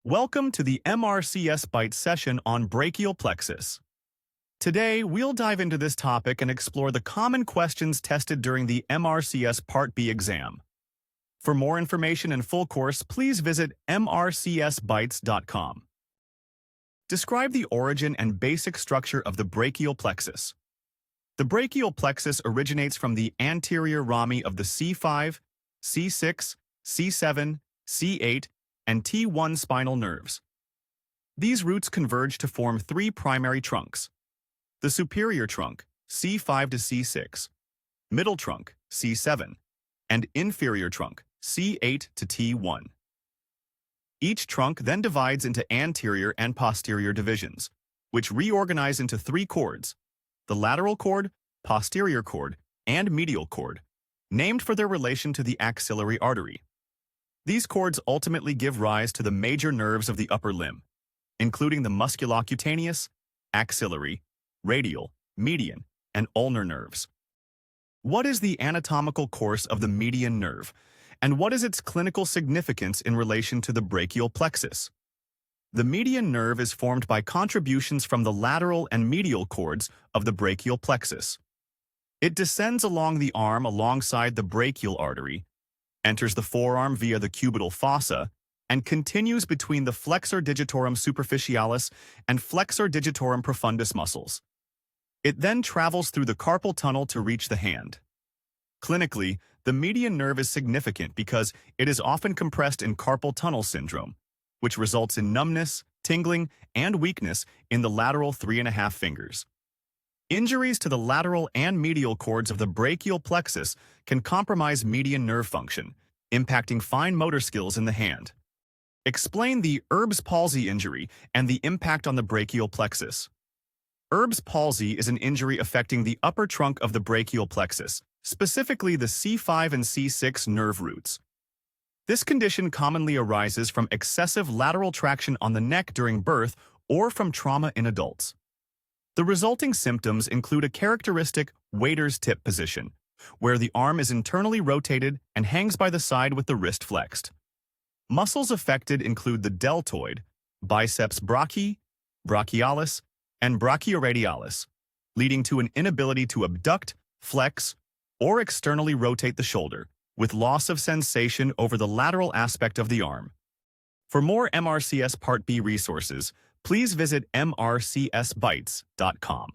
Welcome to the MRCS Bite session on brachial plexus. Today, we'll dive into this topic and explore the common questions tested during the MRCS Part B exam. For more information and full course, please visit mrcsbites.com. Describe the origin and basic structure of the brachial plexus. The brachial plexus originates from the anterior rami of the C5, C6, C7, C8, and T1 spinal nerves. These roots converge to form three primary trunks: the superior trunk, C5 to C6, middle trunk, C7, and inferior trunk, C8 to T1. Each trunk then divides into anterior and posterior divisions, which reorganize into three chords: the lateral chord, posterior chord, and medial chord, named for their relation to the axillary artery. These chords ultimately give rise to the major nerves of the upper limb, including the musculocutaneous, axillary, radial, median, and ulnar nerves. What is the anatomical course of the median nerve, and what is its clinical significance in relation to the brachial plexus? The median nerve is formed by contributions from the lateral and medial chords of the brachial plexus. It descends along the arm alongside the brachial artery, enters the forearm via the cubital fossa, and continues between the flexor digitorum superficialis and flexor digitorum profundus muscles. It then travels through the carpal tunnel to reach the hand. Clinically, the median nerve is significant because it is often compressed in carpal tunnel syndrome, which results in numbness, tingling, and weakness in the lateral 3.5 fingers. Injuries to the lateral and medial chords of the brachial plexus can compromise median nerve function, impacting fine motor skills in the hand. Explain the Erb's palsy injury and the impact on the brachial plexus. Erb's palsy is an injury affecting the upper trunk of the brachial plexus, specifically the C5 and C6 nerve roots. This condition commonly arises from excessive lateral traction on the neck during birth or from trauma in adults. The resulting symptoms include a characteristic waiter's tip position, where the arm is internally rotated and hangs by the side with the wrist flexed. Muscles affected include the deltoid, biceps brachii, brachialis, and brachioradialis, leading to an inability to abduct, flex, or externally rotate the shoulder, with loss of sensation over the lateral aspect of the arm. For more MRCS Part B resources, please visit mrcsbites.com.